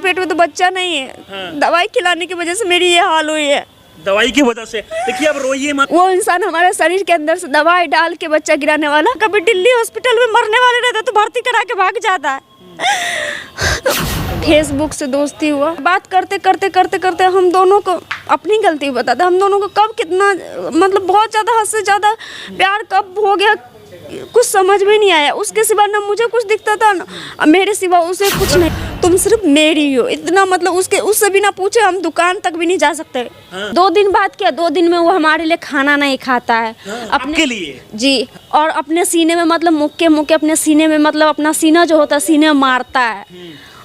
पेट में तो बच्चा नहीं है। हाँ। दवाई खिलाने की वजह से मेरी ये हाल हुई है। दवाई की वजह से? देखिए अब रोइए मत। वो इंसान हमारे शरीर के अंदर से दवाई डाल के बच्चा गिराने वाला, कभी दिल्ली हॉस्पिटल में मरने वाले रहता तो भर्ती करा के भाग जाता है। फेसबुक से दोस्ती हुआ, बात करते करते करते करते हम दोनों को अपनी गलती बताते, हम दोनों को कब कितना मतलब बहुत ज़्यादा, हद से ज़्यादा प्यार कब हो गया कुछ समझ में नहीं आया। उसके सिवा ना मुझे कुछ दिखता था ना मेरे सिवा उसे कुछ नहीं। तुम सिर्फ मेरी हो, इतना मतलब उससे बिना पूछे हम दुकान तक भी नहीं जा सकते। हाँ। 2 दिन बाद क्या, 2 दिन में वो हमारे लिए खाना नहीं खाता है। हाँ, आपके लिए? जी। और अपने सीने में मतलब मुक्के मुक्के अपने सीने में मतलब अपना सीना जो होता है सीने में मारता है।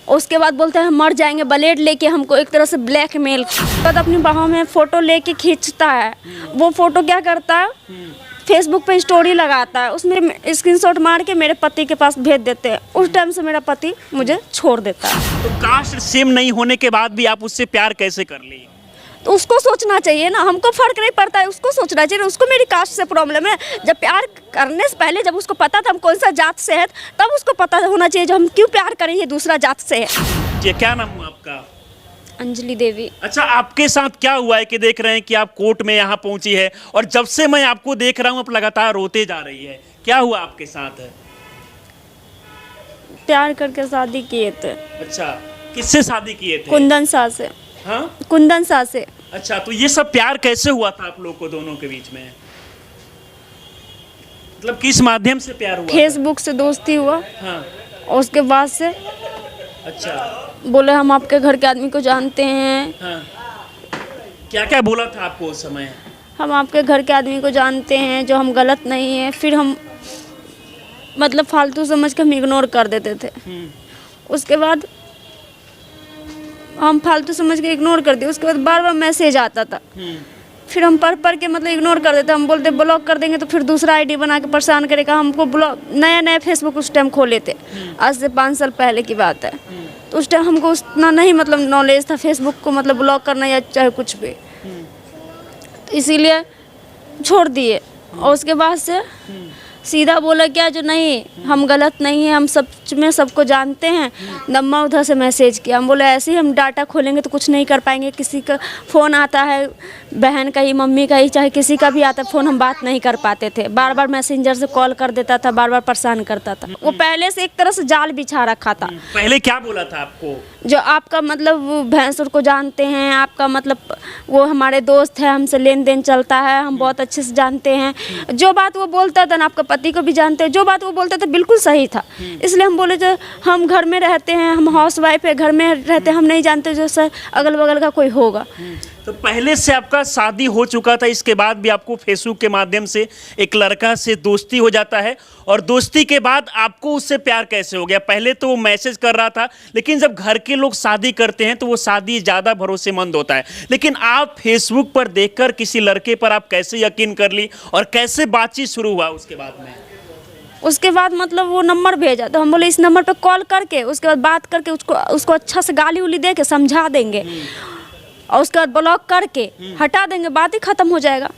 उसके बाद बोलते हैं हम मर जाएंगे, ब्लेड लेके हमको एक तरह से ब्लैकमेल। बाद अपनी बाहों में फोटो लेके खींचता है। वो फोटो क्या करता है, फेसबुक पे स्टोरी लगाता है, उसमें स्क्रीनशॉट मार के मेरे पति के पास भेज देते हैं। उस टाइम से मेरा पति मुझे छोड़ देता है। तो कास्ट सेम नहीं होने के बाद भी आप उससे प्यार कैसे कर ली? तो उसको सोचना चाहिए ना, हमको फर्क नहीं पड़ता है, उसको सोचना चाहिए। उसको मेरी कास्ट से प्रॉब्लम है। जब प्यार करने से पहले जब उसको पता था हम कौन सा जात से है, तब उसको पता होना चाहिए जो हम क्यों प्यार करें ये दूसरा जात से है। ये क्या नाम हुआ आपका? अंजलि देवी। अच्छा, आपके साथ क्या हुआ है कि देख रहे हैं कि आप कोर्ट में यहाँ पहुंची है और जब से मैं आपको देख रहा हूँ आप लगातार रोते जा रही है, क्या हुआ आपके साथ? प्यार करके शादी किए थे। अच्छा, किससे शादी किए थे? कुंदन शाह से। हाँ, कुंदन शाह से। अच्छा, तो ये सब प्यार कैसे हुआ था आप लोग को दोनों के बीच में? मतलब किस माध्यम से प्यार हुआ? फेसबुक से दोस्ती हुआ। हाँ। और उसके बाद से अच्छा, बोले हम आपके घर के आदमी को जानते हैं। हाँ। क्या क्या बोला था आपको उस समय? हम आपके घर के आदमी को जानते हैं, जो हम गलत नहीं है। फिर हम मतलब फालतू समझ के हम इग्नोर कर देते थे। उसके बाद हम फालतू समझ के इग्नोर कर दिए। उसके बाद बार बार मैसेज आता था। फिर हम पढ़ के मतलब इग्नोर कर देते। हम बोलते ब्लॉक कर देंगे तो फिर दूसरा आईडी बना के परेशान करेगा हमको। ब्लॉक नया फेसबुक उस टाइम खोले थे, आज से 5 साल पहले की बात है। तो उस टाइम हमको उतना नहीं मतलब नॉलेज था फेसबुक को मतलब ब्लॉक करना या चाहे कुछ भी, तो इसीलिए छोड़ दिए। और उसके बाद से सीधा बोला क्या जो नहीं हम गलत नहीं है, हम सच में सबको जानते हैं। नम्मा उधर से मैसेज किया, हम बोले ऐसे ही हम डाटा खोलेंगे तो कुछ नहीं कर पाएंगे। किसी का फ़ोन आता है, बहन का ही मम्मी का ही चाहे किसी का भी आता है फ़ोन, हम बात नहीं कर पाते थे। बार बार मैसेंजर से कॉल कर देता था, बार बार परेशान करता था। वो पहले से एक तरह से जाल बिछा रखा था। पहले क्या बोला था आपको? जो आपका मतलब भैंसुर को जानते हैं, आपका मतलब वो हमारे दोस्त है, हमसे लेन देन चलता है, हम बहुत अच्छे से जानते हैं। जो बात वो बोलता था ना, आपका पति को भी जानते हैं, जो बात वो बोलता था बिल्कुल सही था। इसलिए हम बोले जो हम घर में रहते हैं, हम हाउस वाइफ है, घर में रहते हैं, हम नहीं जानते जो सर अगल बगल का कोई होगा। तो पहले से आपका शादी हो चुका था, इसके बाद भी आपको फेसबुक के माध्यम से एक लड़का से दोस्ती हो जाता है, और दोस्ती के बाद आपको उससे प्यार कैसे हो गया? पहले तो वो मैसेज कर रहा था, लेकिन जब घर के लोग शादी करते हैं तो वो शादी ज़्यादा भरोसेमंद होता है। लेकिन आप फेसबुक पर देखकर किसी लड़के पर आप कैसे यकीन कर ली और कैसे बातचीत शुरू हुआ उसके बाद में? उसके बाद मतलब वो नंबर भेजा तो हम बोले इस नंबर पे कॉल करके उसके बाद बात करके उसको अच्छा से गाली उली दे के समझा देंगे, और उसके बाद ब्लॉक करके हटा देंगे, बात ही ख़त्म हो जाएगा।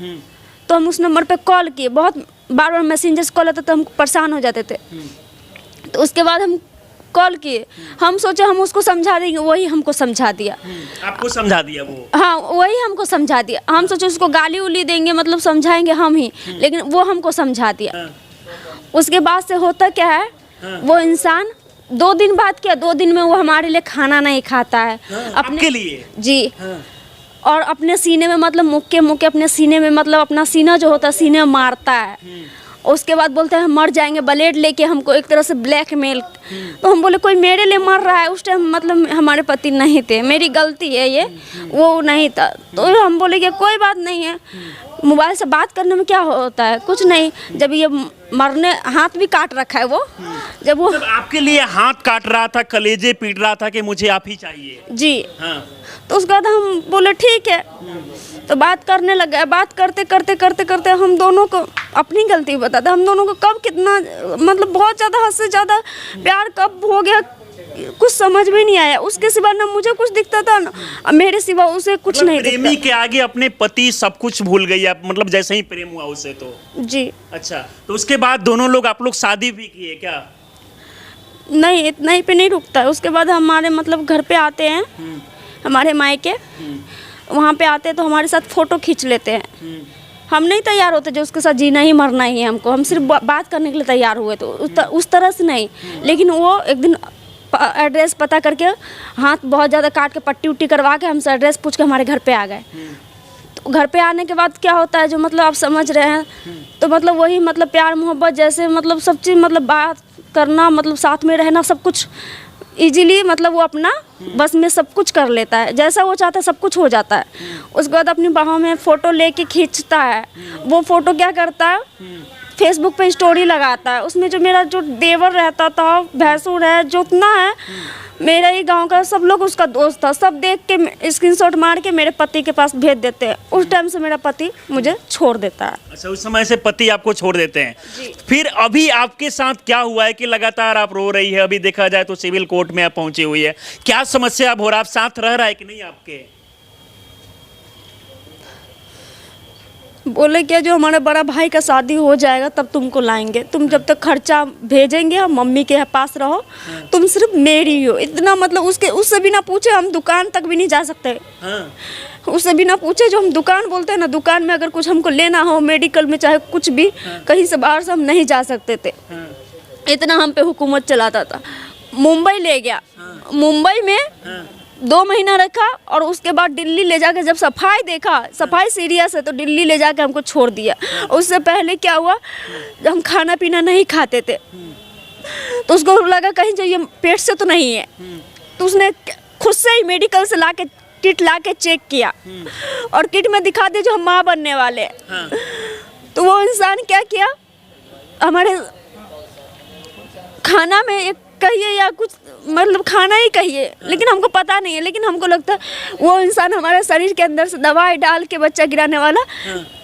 तो हम उस नंबर पे कॉल किए, बहुत बार बार मैसेंजर से कॉल आता तो हम परेशान हो जाते थे। तो उसके बाद हम कॉल किए, हम सोचे हम उसको समझा देंगे, वही हमको समझा दिया। आपको समझा दिया वो? हाँ, वही हमको समझा दिया। हम सोचे उसको गाली उली देंगे मतलब समझाएंगे हम ही, लेकिन वो हमको समझा दिया। उसके बाद से होता क्या है, वो इंसान 2 दिन बाद क्या, 2 दिन में वो हमारे लिए खाना नहीं खाता है। आपके लिए? जी। और अपने सीने में मतलब मुक्के मुक्के अपने सीने में मतलब अपना सीना जो होता है सीने में मारता है। उसके बाद बोलते हैं हम मर जाएंगे, ब्लेड लेके हमको एक तरह से ब्लैकमेल। तो हम बोले कोई मेरे लिए मर रहा है। उस टाइम मतलब हमारे पति नहीं थे, मेरी गलती है ये, वो नहीं था। तो हम बोले कि कोई बात नहीं है, मोबाइल से बात करने में क्या होता है, कुछ नहीं। जब ये मरने हाथ भी काट रखा है वो, जब वो आपके लिए हाथ काट रहा था, कलेजे पीट रहा था कि मुझे आप ही चाहिए जी। हाँ। तो उसके बाद हम बोले ठीक है, तो बात करने लगे। बात करते करते करते करते हम दोनों को अपनी गलती बताते, हम दोनों को कब कितना मतलब बहुत ज़्यादा, हद से ज़्यादा प्यार कब हो गया कुछ समझ में नहीं आया। उसके सिवा ना मुझे कुछ दिखता था ना मेरे सिवा उसे कुछ नहीं दिखता। प्रेमी के आगे अपने पति सब कुछ भूल गई आप, मतलब जैसे ही प्रेम हुआ उसे तो? जी। अच्छा, तो उसके बाद दोनों लोग आप लोग शादी भी किए क्या? नहीं, इतना ही पे नहीं रुकता है। उसके बाद हमारे मतलब घर पे आते हैं, हमारे मायके, वहाँ पे आते हैं तो हमारे साथ फ़ोटो खींच लेते हैं। हम नहीं तैयार होते जो उसके साथ जीना ही मरना ही है हमको, हम सिर्फ बात करने के लिए तैयार हुए, तो उस तरह से नहीं। लेकिन वो एक दिन एड्रेस पता करके, हाथ बहुत ज़्यादा काट के पट्टी उट्टी करवा के हमसे एड्रेस पूछ के हमारे घर पे आ गए। तो घर पे आने के बाद क्या होता है जो मतलब आप समझ रहे हैं, तो मतलब वही मतलब प्यार मोहब्बत जैसे मतलब सब चीज़ मतलब बात करना, मतलब साथ में रहना, सब कुछ इजीली मतलब वो अपना बस में सब कुछ कर लेता है, जैसा वो चाहता है सब कुछ हो जाता है। उसके बाद अपनी बाहों में फ़ोटो लेके खींचता है। वो फ़ोटो क्या करता है, फेसबुक पे स्टोरी लगाता है। उसमें जो मेरा जो देवर रहता था, भैंसुर है, जोतना है, मेरा ही गांव का, सब लोग उसका दोस्त था। सब देख के स्क्रीनशॉट मार के मेरे पति के पास भेज देते हैं। उस टाइम से मेरा पति मुझे छोड़ देता है। अच्छा, उस समय से पति आपको छोड़ देते हैं। फिर अभी आपके साथ क्या हुआ है कि लगातार आप रो रही है? अभी देखा जाए तो सिविल कोर्ट में आप पहुंची हुई है, क्या समस्या अब हो रहा है? आप साथ रह रहा है कि नहीं आपके? बोले क्या, जो हमारे बड़ा भाई का शादी हो जाएगा तब तुमको लाएंगे, तुम जब तक खर्चा भेजेंगे हम मम्मी के पास रहो, तुम सिर्फ मेरी हो। इतना मतलब उससे बिना पूछे हम दुकान तक भी नहीं जा सकते। उससे बिना पूछे जो हम दुकान बोलते हैं ना, दुकान में अगर कुछ हमको लेना हो, मेडिकल में चाहे कुछ भी, कहीं से बाहर से हम नहीं जा सकते थे। इतना हम पे हुकूमत चलाता था। मुंबई ले गया, मुंबई में 2 महीना रखा और उसके बाद दिल्ली ले जाकर जब सफाई देखा, सफाई सीरियस है, तो दिल्ली ले जाकर हमको छोड़ दिया। उससे पहले क्या हुआ, हम खाना पीना नहीं खाते थे, तो उसको लगा कहीं जो ये पेट से तो नहीं है, तो उसने खुद से ही मेडिकल से लाके किट लाके चेक किया और किट में दिखा दिया जो हम माँ बनने वाले हैं। तो वो इंसान क्या किया, हमारे खाना में एक कहिए या कुछ मतलब खाना ही कहिए, लेकिन हमको पता नहीं है, लेकिन हमको लगता है वो इंसान हमारे शरीर के अंदर से दवाई डाल के बच्चा गिराने वाला,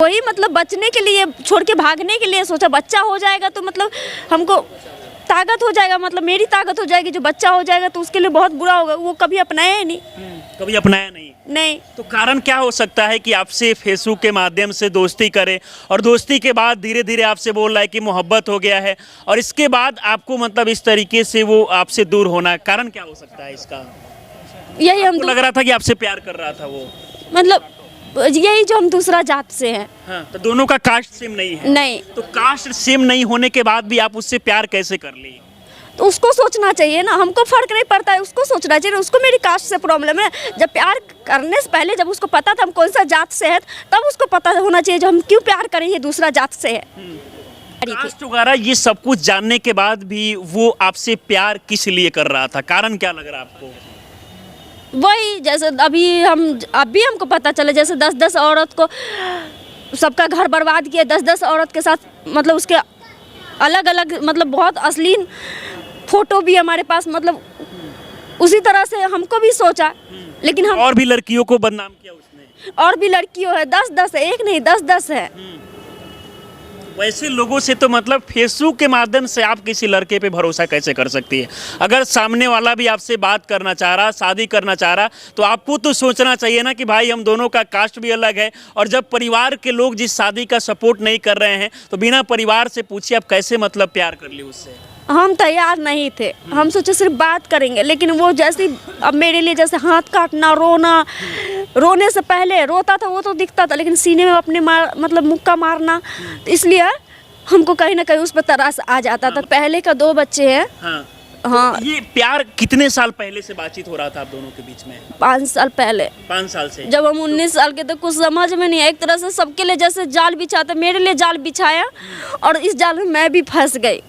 वही मतलब बचने के लिए, छोड़ के भागने के लिए सोचा बच्चा हो जाएगा तो मतलब हमको ताकत हो जाएगा, मतलब मेरी ताकत हो जाएगी, जो बच्चा हो जाएगा तो उसके लिए बहुत बुरा होगा। वो कभी अपनाया ही नहीं। कभी अपनाया नहीं। तो कारण क्या हो सकता है कि आपसे फेसबुक के माध्यम से दोस्ती करे और दोस्ती के बाद धीरे धीरे आपसे बोल रहा है कि मोहब्बत हो गया है, और इसके बाद आपको मतलब इस तरीके से वो आपसे दूर होना, कारण क्या हो सकता है इसका? यही हम लग रहा था कि आपसे प्यार कर रहा था वो, मतलब यही जो हम दूसरा जात से हैं। हाँ, तो दोनों का कास्ट सेम नहीं है? नहीं। तो कास्ट सेम नहीं होने के बाद भी आप उससे प्यार कैसे कर ली? तो उसको सोचना चाहिए ना, हमको फर्क नहीं पड़ता है, उसको सोचना चाहिए। उसको मेरी कास्ट से प्रॉब्लम है। जब प्यार करने से पहले जब उसको पता था हम कौन सा जात से है, तब उसको पता होना चाहिए जो हम क्यों प्यार करें, ये दूसरा जात से है। कास्ट वगैरह ये सब कुछ जानने के बाद भी वो आपसे प्यार किस लिए कर रहा था? कारण क्या लग रहा है आपको? वही जैसे अभी हमको पता चला, जैसे 10-10 औरत को सबका घर बर्बाद किया, 10-10 औरत के साथ, मतलब उसके अलग अलग मतलब बहुत अश्लील फोटो भी हमारे पास, मतलब उसी तरह से हमको भी सोचा, लेकिन हम और भी लड़कियों को बदनाम किया उसने? और भी लड़कियों है, 10-10 है, एक नहीं 10-10 है। वैसे लोगों से तो मतलब फेसबुक के माध्यम से आप किसी लड़के पे भरोसा कैसे कर सकती है? अगर सामने वाला भी आपसे बात करना चाह रहा, शादी करना चाह रहा, तो आपको तो सोचना चाहिए ना कि भाई हम दोनों का कास्ट भी अलग है, और जब परिवार के लोग जिस शादी का सपोर्ट नहीं कर रहे हैं तो बिना परिवार से पूछे आप कैसे मतलब प्यार कर ली उससे? हम तैयार नहीं थे, हम सोचे सिर्फ बात करेंगे, लेकिन वो जैसे अब मेरे लिए जैसे हाथ काटना, रोना, रोने से पहले रोता था वो तो दिखता था, लेकिन सीने में अपने मतलब मुक्का मारना, तो इसलिए हमको कहीं ना कहीं उस पर तरास आ जाता था। पहले का 2 बच्चे हैं। हाँ। तो ये प्यार कितने साल पहले से बातचीत हो रहा था आप दोनों के बीच में? 5 साल पहले। 5 साल से? जब हम 19 साल के थे, कुछ समझ में नहीं आया, एक तरह से सबके लिए जैसे जाल बिछाते, मेरे लिए जाल बिछाया और इस जाल में मैं भी फंस गई।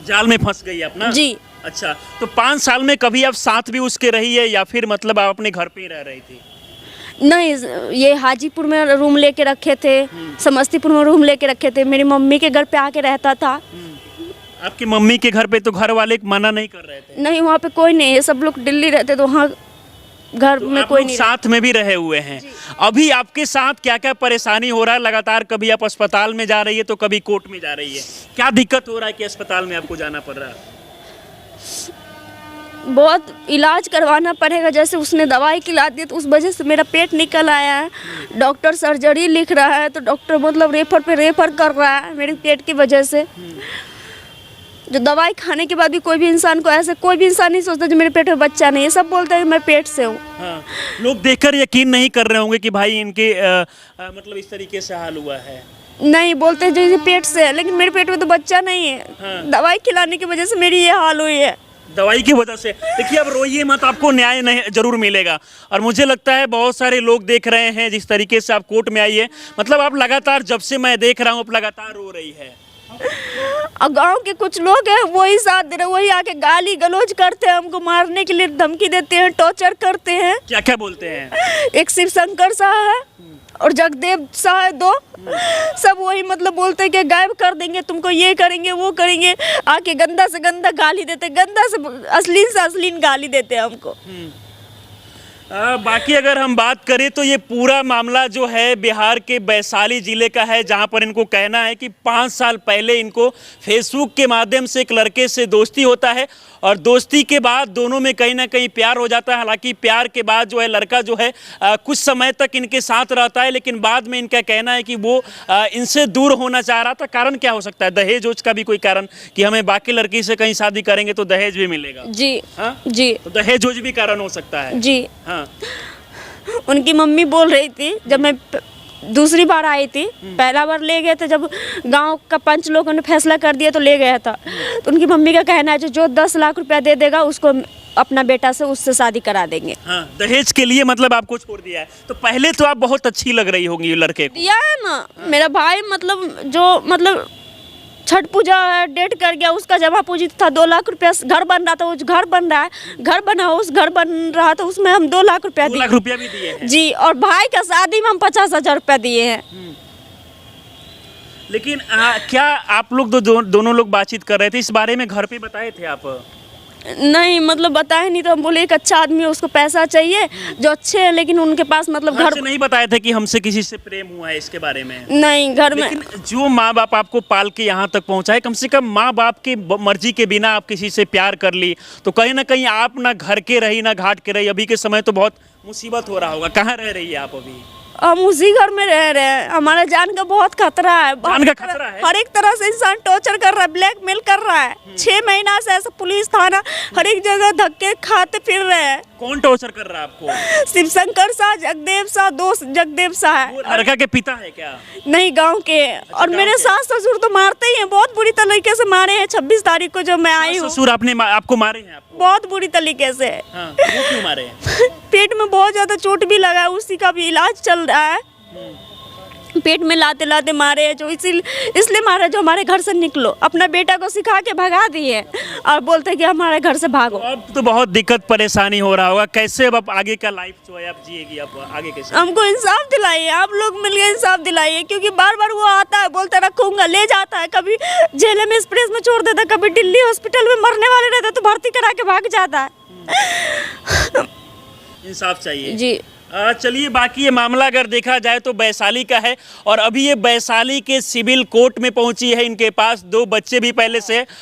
जाल में फंस गई अपना? जी। अच्छा, तो 5 साल में कभी आप साथ भी उसके रही है या फिर मतलब आप अपने घर पे ही रह रही थी? नहीं, ये हाजीपुर में रूम लेके रखे थे, समस्तीपुर में रूम लेके रखे थे, मेरी मम्मी के घर पे आके रहता था। आपकी मम्मी के घर पे तो घर वाले मना नहीं कर रहे थे? नहीं, वहाँ पे कोई नहीं है, सब लोग दिल्ली रहते, तो वहाँ घर में कोई नहीं। साथ में भी रहे हुए हैं। अभी आपके साथ क्या क्या परेशानी हो रहा है? लगातार कभी आप अस्पताल में जा रही है तो कभी कोर्ट में जा रही है, क्या दिक्कत हो रहा है कि अस्पताल में आपको जाना पड़ रहा है? बहुत इलाज करवाना पड़ेगा, जैसे उसने दवाई खिला दी तो उस वजह से मेरा पेट निकल आया है। डॉक्टर सर्जरी लिख रहा है तो डॉक्टर मतलब रेफर पे रेफर कर रहा है मेरे पेट की वजह से। जो दवाई खाने के बाद भी कोई भी इंसान को ऐसे कोई भी इंसान नहीं सोचता जो मेरे पेट में बच्चा नहीं है, सब बोलते हैं कि मैं पेट से हूँ। हाँ, लोग देखकर यकीन नहीं कर रहे होंगे कि भाई इनके मतलब इस तरीके से हाल हुआ है। नहीं, बोलते हैं जैसे पेट से है, लेकिन मेरे पेट में तो बच्चा नहीं है। हाँ। दवाई खिलाने की वजह से मेरी ये हाल हुई है। दवाई की वजह से। देखिए, अब रोइए मत, आपको न्याय नहीं जरूर मिलेगा। और मुझे लगता है बहुत सारे लोग देख रहे हैं जिस तरीके से आप कोर्ट में आई है, मतलब आप लगातार, जब से मैं देख रहा हूँ, आप लगातार रो रही है। और गांव के कुछ लोग हैं वही साथ दे रहे, वही आके गाली गलौज करते हैं, हमको मारने के लिए धमकी देते हैं, टॉर्चर करते हैं। क्या क्या बोलते हैं? एक शिव शंकर शाह है और जगदेव शाह है, दो सब वही मतलब बोलते हैं कि गायब कर देंगे तुमको, ये करेंगे वो करेंगे, आके गंदा से गंदा गाली देते, गंदा से अश्लील गाली देते हैं हमको। बाकी अगर हम बात करें तो ये पूरा मामला जो है बिहार के वैशाली जिले का है, जहां पर इनको कहना है कि 5 साल पहले इनको फेसबुक के माध्यम से एक लड़के से दोस्ती होता है और दोस्ती के बाद दोनों में कहीं ना कहीं प्यार हो जाता है। हालांकि प्यार के बाद जो है लड़का जो है कुछ समय तक इनके साथ रहता है, लेकिन बाद में इनका कहना है कि वो इनसे दूर होना चाह रहा था। कारण क्या हो सकता है? दहेज वोज का भी कोई कारण कि हमें बाकी लड़की से कहीं शादी करेंगे तो दहेज भी मिलेगा? जी हाँ जी, तो दहेज वोज भी कारण हो सकता है जी। हाँ। उनकी मम्मी बोल रही थी जब मैं दूसरी बार आई थी, पहला बार ले गए थे जब गांव का पंच लोगों ने फैसला कर दिया तो ले गया था, तो उनकी मम्मी का कहना है जो 10 लाख रुपया दे देगा उसको अपना बेटा से उससे शादी करा देंगे। हाँ, दहेज के लिए मतलब आपको छोड़ दिया है। तो पहले तो आप बहुत अच्छी लग रही होंगी लड़के को। दिया है ना। मेरा भाई मतलब छठ पूजा डेट कर गया, उसका जमा पूंजी था 2 लाख रुपया, घर बन रहा था, उस घर बन रहा है, घर बना उस घर बन रहा था, उसमें हम 2 लाख रुपया 2 दिए। लाख रुपया भी दिए हैं जी, और भाई का शादी में हम 50,000 रुपया दिए हैं। लेकिन क्या आप लोग दोनों लोग बातचीत कर रहे थे इस बारे में? घर पे बताए थे आप? नहीं, मतलब बताए नहीं, तो हम बोले एक अच्छा आदमी है, उसको पैसा चाहिए जो अच्छे हैं, लेकिन उनके पास मतलब घर घर से नहीं बताए थे कि हमसे किसी से प्रेम हुआ है इसके बारे में? नहीं, घर में। लेकिन जो माँ बाप आपको पाल के यहाँ तक पहुँचाए, कम से कम माँ बाप की मर्जी के बिना आप किसी से प्यार कर ली, तो कहीं ना कहीं आप ना घर के रही ना घाट के रही। अभी के समय तो बहुत मुसीबत हो रहा होगा। कहाँ रह रही है आप अभी? हम उसी घर में रह रहे हैं। हमारा जान का बहुत खतरा है। जान का खतरा है? हर एक तरह से इंसान टॉर्चर कर रहा है, ब्लैकमेल कर रहा है। 6 महीना से ऐसा पुलिस थाना हर एक जगह धक्के खाते फिर रहे हैं। कौन टॉर्चर कर रहा है आपको? शिव शंकर शाह, जगदेव शाह, दोस्त जगदेव शाह है। वो लड़का के पिता है क्या? नहीं, गांव के। और मेरे सास ससुर तो मारते ही हैं, बहुत बुरी तरीके से मारे हैं। 26 तारीख को जब मैं आई हूँ, ससुर आपको मारे हैं? आपको बहुत बुरी तरीके से। हाँ, वो क्यों मारे हैं? पेट में बहुत ज्यादा चोट भी लगा है, उसी का भी इलाज चल रहा है। पेट में लाते लाते मारे हैं, जो इसलिए मारे जो हमारे घर से निकलो। अपना बेटा को सिखा के भगा दिए और बोलते कि हमारे घर से भागो। अब तो बहुत दिक्कत परेशानी हो रहा होगा। कैसे अब आप आगे का लाइफ जो है आप जिएगी? अब आगे कैसे? हमको इंसाफ दिलाइए, आप लोग मिलकर इंसाफ दिलाइए, क्योंकि बार बार वो आता है, बोलता रखूंगा, ले जाता है, कभी जेल में एक्सप्रेस में छोड़ देता, कभी दिल्ली हॉस्पिटल में मरने वाले रहते तो भर्ती करा के भाग जाता है। इंसाफ चाहिए जी। चलिए, बाकी ये मामला अगर देखा जाए तो वैशाली का है और अभी ये वैशाली के सिविल कोर्ट में पहुंची है। इनके पास 2 बच्चे भी पहले से है